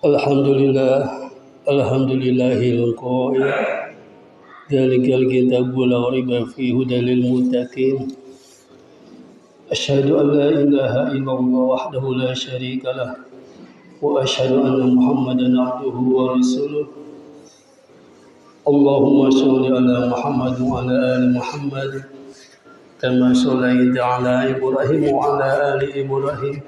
Alhamdulillah, alhamdulillahil qail. Dzalikal kitabu la raiba fihi hudal lil muttaqin. Asyhadu an la ilaha illallah wahdahu la syarika lah wa asyhadu anna Muhammadan abduhu wa rasuluh. Allahumma shalli ala Muhammad wa ala ali Muhammad kama shallaita ala Ibrahim wa ala ali Ibrahim.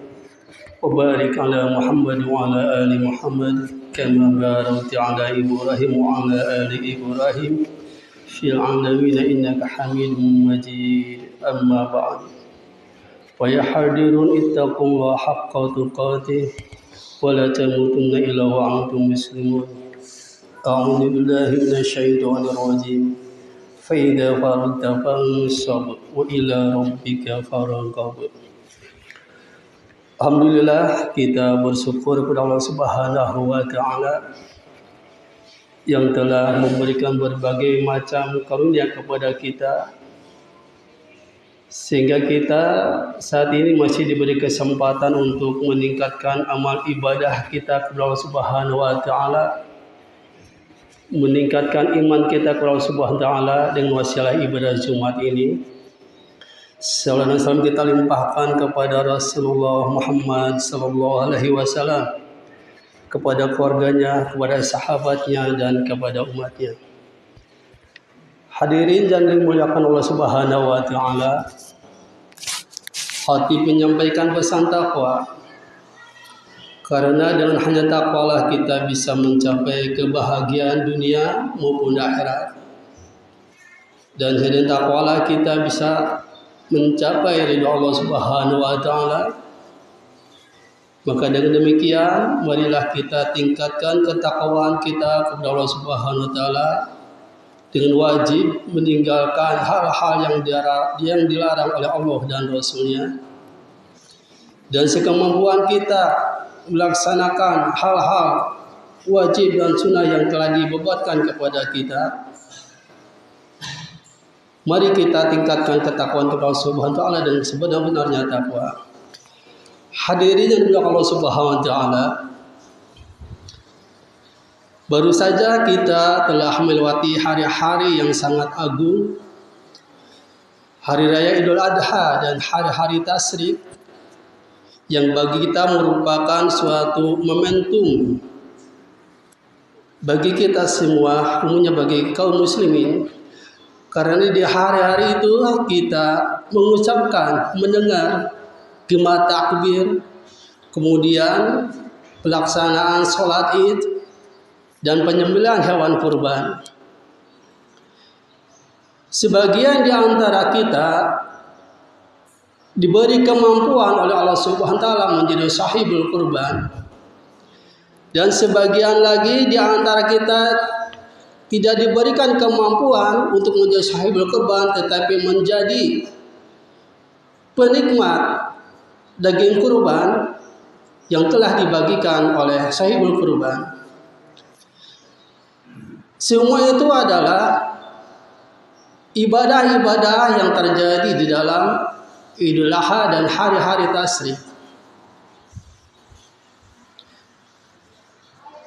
وبارك على محمد وعلى آل محمد كما باركت على إبراهيم وعلى آل إبراهيم في العالمين إنك حميد مجيد أما بعد ويا حاضرون اتقوا الله حق تقاته ولا تموتن إلا وأنتم مسلمون أعوذ بالله من الشيطان الرجيم فإذا فرغت فانصب وإلى ربك فارغب. Alhamdulillah, kita bersyukur kepada Allah Subhanahu wa Ta'ala yang telah memberikan berbagai macam karunia kepada kita, sehingga kita saat ini masih diberi kesempatan untuk meningkatkan amal ibadah kita kepada Allah Subhanahu wa Ta'ala, meningkatkan iman kita kepada Allah Subhanahu wa Ta'ala dengan wasilah ibadah Jumat ini. Salam dan salam kita limpahkan kepada Rasulullah Muhammad sallallahu alaihi wasallam, kepada keluarganya, kepada sahabatnya, dan kepada umatnya. Hadirin yang dimuliakan Allah Subhanahu wa Ta'ala, hati menyampaikan pesan takwa, karena dengan hanya takwalah kita bisa mencapai kebahagiaan dunia maupun akhirat, dan dengan takwalah kita bisa mencapai ridha Allah Subhanahu wa Ta'ala. Maka dengan demikian, marilah kita tingkatkan ketakwaan kita kepada Allah Subhanahu wa Ta'ala dengan wajib meninggalkan hal-hal yang dilarang oleh Allah dan Rasul-Nya, dan sekemampuan kita melaksanakan hal-hal wajib dan sunnah yang telah dibebankan kepada kita. Mari kita tingkatkan ketakwaan kepada Allah Subhanahu wa Ta'ala dengan sebenar-benarnya takwa. Hadirin yang dimuliakan Allah Subhanahu wa Ta'ala, baru saja kita telah melewati hari-hari yang sangat agung, hari raya Idul Adha dan hari-hari tasyrik, yang bagi kita merupakan suatu momentum bagi kita semua, umumnya bagi kaum muslimin. Karena di hari-hari itu kita mengucapkan, mendengar gema takbir, kemudian pelaksanaan sholat id, dan penyembelihan hewan kurban. Sebagian di antara kita diberi kemampuan oleh Allah Subhanahu wa Ta'ala menjadi sahibul kurban, dan sebagian lagi di antara kita tidak diberikan kemampuan untuk menjadi sahibul kurban, tetapi menjadi penikmat daging kurban yang telah dibagikan oleh sahibul kurban. Semua itu adalah ibadah-ibadah yang terjadi di dalam Idul Adha dan hari-hari tasyrik.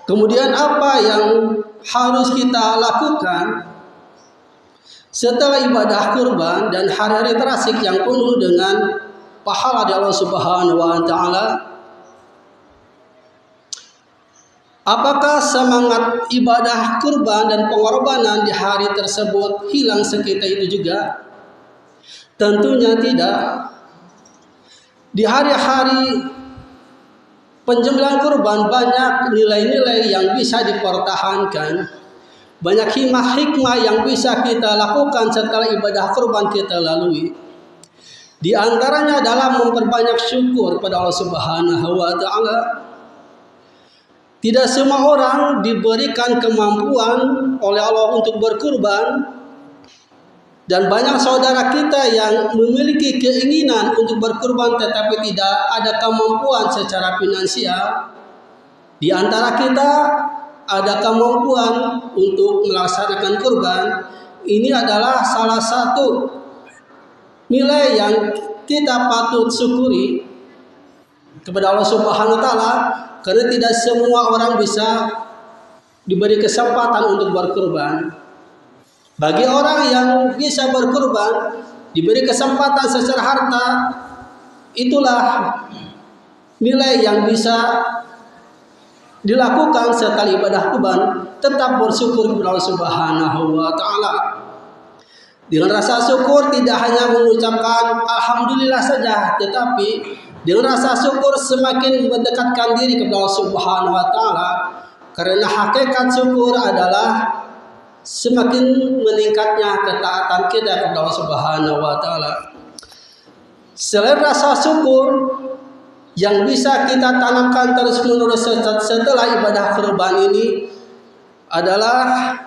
Kemudian apa yang harus kita lakukan setelah ibadah kurban dan hari-hari tasyrik yang penuh dengan pahala dari Allah Subhanahu wa Ta'ala? Apakah semangat ibadah kurban dan pengorbanan di hari tersebut hilang seketika itu juga? Tentunya tidak. Di hari-hari penyembelihan kurban banyak nilai-nilai yang bisa dipertahankan, banyak hikmah-hikmah yang bisa kita lakukan setelah ibadah kurban kita lalui. Di antaranya adalah memperbanyak syukur pada Allah Subhanahu wa Ta'ala. Tidak semua orang diberikan kemampuan oleh Allah untuk berkurban, dan banyak saudara kita yang memiliki keinginan untuk berkurban tetapi tidak ada kemampuan secara finansial. Di antara kita ada kemampuan untuk melaksanakan kurban. Ini adalah salah satu nilai yang kita patut syukuri. kepada Allah Subhanahu wa taala, karena tidak semua orang bisa diberi kesempatan untuk berkurban. Bagi orang yang bisa berkurban, diberi kesempatan secara harta, itulah nilai yang bisa dilakukan setelah ibadah kurban, tetap bersyukur kepada Allah Subhanahu wa taala. Dengan rasa syukur tidak hanya mengucapkan alhamdulillah saja, tetapi dengan rasa syukur semakin mendekatkan diri kepada Allah Subhanahu wa taala. Karena hakikat syukur adalah semakin meningkatnya ketaatan kita kepada Allah Subhanahu wa taala. Selain rasa syukur yang bisa kita tanamkan terus-menerus setelah ibadah kurban ini adalah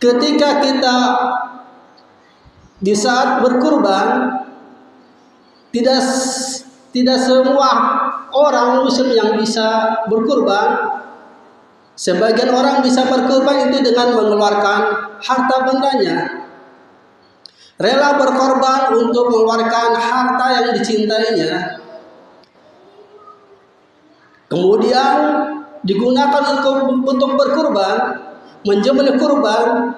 ketika kita di saat berkurban, tidak semua orang muslim yang bisa berkurban. Sebagian orang bisa berkurban itu dengan mengeluarkan harta bendanya, rela berkorban untuk mengeluarkan harta yang dicintainya, kemudian digunakan untuk berkurban, menjemput kurban.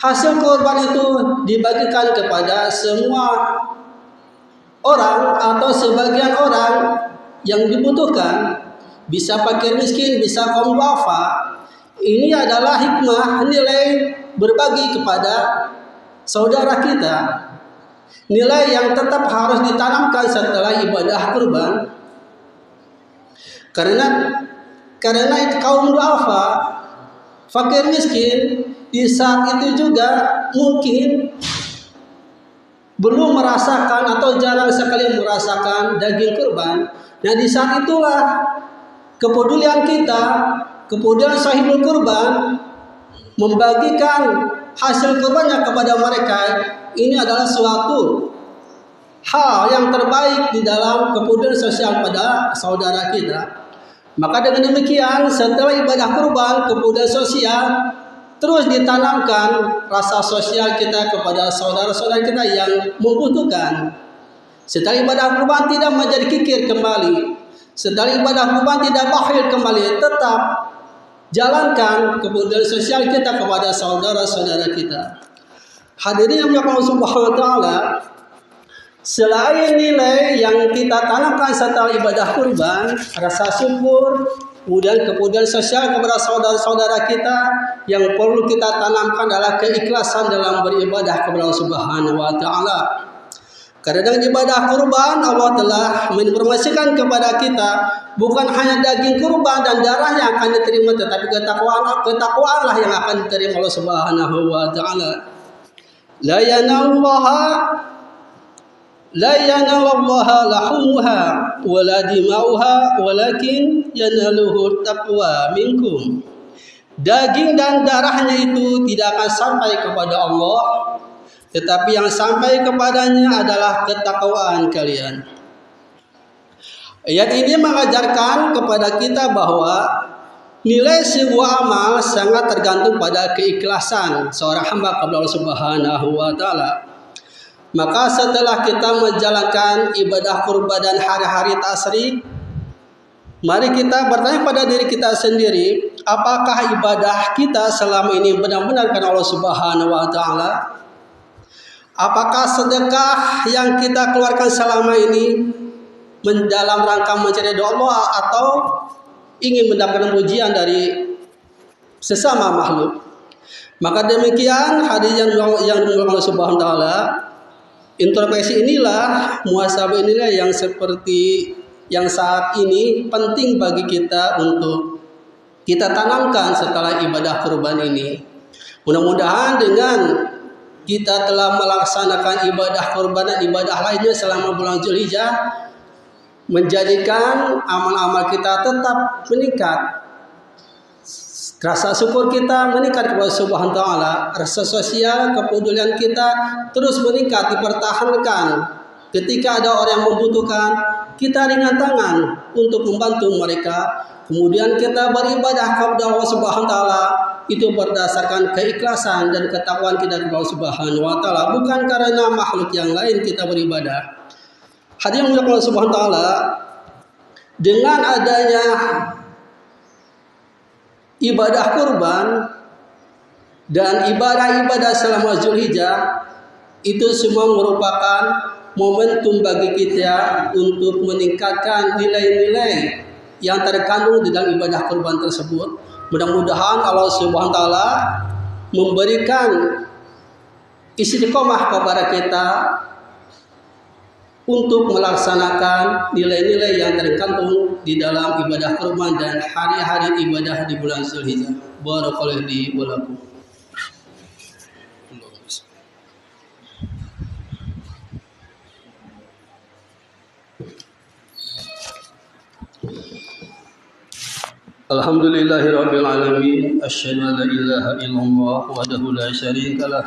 Hasil kurban itu dibagikan kepada semua orang atau sebagian orang yang dibutuhkan, bisa fakir miskin, bisa kaum duafa. Ini adalah hikmah nilai berbagi kepada saudara kita, nilai yang tetap harus ditanamkan setelah ibadah kurban. Karena kaum duafa, fakir miskin, di saat itu juga mungkin belum merasakan atau jarang sekali merasakan daging kurban. Nah, di saat itulah kepedulian kita, kepedulian sahibul kurban, membagikan hasil kurbannya kepada mereka, ini adalah suatu hal yang terbaik di dalam kepedulian sosial pada saudara kita. Maka dengan demikian, setelah ibadah kurban, kepedulian sosial terus ditanamkan rasa sosial kita kepada saudara-saudara kita yang membutuhkan. Setelah ibadah kurban tidak menjadi kikir kembali, setelah ibadah kurban tidak bakhil kembali, tetap jalankan kepedulian sosial kita kepada saudara-saudara kita. Hadirin yang dimuliakan Allah Subhanahu wa taala, selain nilai yang kita tanamkan setelah ibadah kurban, rasa syukur, kemudian kepedulian sosial kepada saudara-saudara kita, yang perlu kita tanamkan adalah keikhlasan dalam beribadah kepada Allah Subhanahu wa taala. Karena dengan ibadah kurban, Allah telah menginformasikan kepada kita bukan hanya daging kurban dan darahnya yang akan diterima, tetapi ketakwaanlah yang akan diterima Allah Subhanahu wa taala. La yanallaha lahumuha wala dimauha walakin yanaluhu taqwa minkum. Daging dan darahnya itu tidak akan sampai kepada Allah, tetapi yang sampai kepadanya adalah ketakwaan kalian. Ayat ini mengajarkan kepada kita bahwa nilai sebuah amal sangat tergantung pada keikhlasan seorang hamba kepada Allah Subhanahu wa taala. Maka setelah kita menjalankan ibadah kurban dan hari-hari tasyrik, mari kita bertanya pada diri kita sendiri, apakah ibadah kita selama ini benar-benar karena Allah Subhanahu wa taala? Apakah sedekah yang kita keluarkan selama ini dalam rangka mencari doa Allah atau ingin mendapatkan pujian dari sesama makhluk? Maka demikian hadirin yang dimuliakan Allah Subhanahu wa taala, introspeksi inilah, muhasabah inilah yang seperti yang saat ini penting bagi kita untuk kita tanamkan setelah ibadah kurban ini. Mudah-mudahan dengan kita telah melaksanakan ibadah kurban dan ibadah lainnya selama bulan Zulhijjah, menjadikan amal-amal kita tetap meningkat. Rasa syukur kita meningkat kepada Subhanahu wa taala, rasa sosial kepedulian kita terus meningkat, dipertahankan. Ketika ada orang yang membutuhkan, kita ringan tangan untuk membantu mereka. Kemudian kita beribadah kepada Allah Subhanahu wa taala itu berdasarkan keikhlasan dan ketakwaan kita kepada Allah Subhanahu wa taala, bukan karena makhluk yang lain kita beribadah. Hadirin yang Allah Subhanahu wa taala, dengan adanya ibadah kurban dan ibadah-ibadah selama Zulhijjah, itu semua merupakan momentum bagi kita untuk meningkatkan nilai-nilai yang terkandung di dalam ibadah kurban tersebut. Mudah-mudahan Allah Subhanahu wa taala memberikan istiqomah kepada kita untuk melaksanakan nilai-nilai yang terkandung di dalam ibadah kurban dan hari-hari ibadah di bulan Zulhijjah. Barakallahu li wa lakum. Alhamdulillahirabbil alamin, asyhadu an la ilaha illallah wahdahu la syarika lah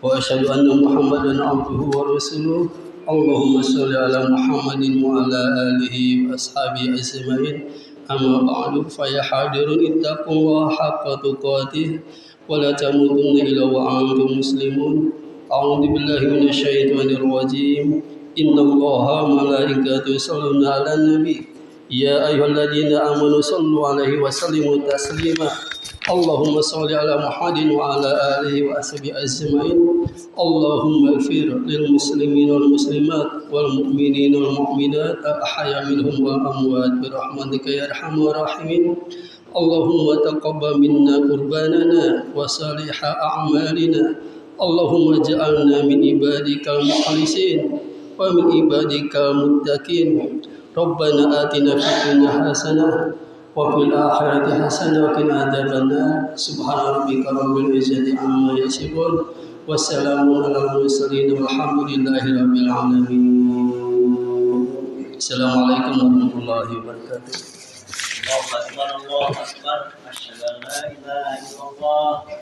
wa asyhadu anna Muhammadan abduhu wa rasuluh. Allahumma shalli ala Muhammadin wa ala alihi wa ashabihi ajmain. Amma ba'du, fa ya hadirun ittaqullaha haqqa tuqatih wa la tamutunna illa wa antum muslimun. A'udzu billahi minasyaitonir rajim. Innallaha wa malaikatahu yusholluna 'alan nabi. Ya ayyuhalladzina amanu shallu 'alaihi wa sallimu taslima. Allahumma shalli ala Muhammadin wa ala alihi wa ashabihi ajmain. Allahumma ighfir lil muslimin wal muslimat wal mu'minin wal mu'minat al-ahya minhum wal amwat bi rahmatika ya arhamar rahimin. Allahumma taqabbal minna qurbanana wa salih a'malina. Allahumma ij'alna min ibadikal mukhlisin wa min ibadikal muttaqin. Rabbana atina fid dunya hasanah wa fil akhirati hasanah wa qina adzabannar. Subhana rabbika rabbil izzati amma yasifun. Wassalamu alal mursalin walhamdulillahi rabbil alamin. Assalamualaikum warahmatullahi wabarakatuh. Allahu akbar, Allahu akbar. Asyhadu an la ilaha illallah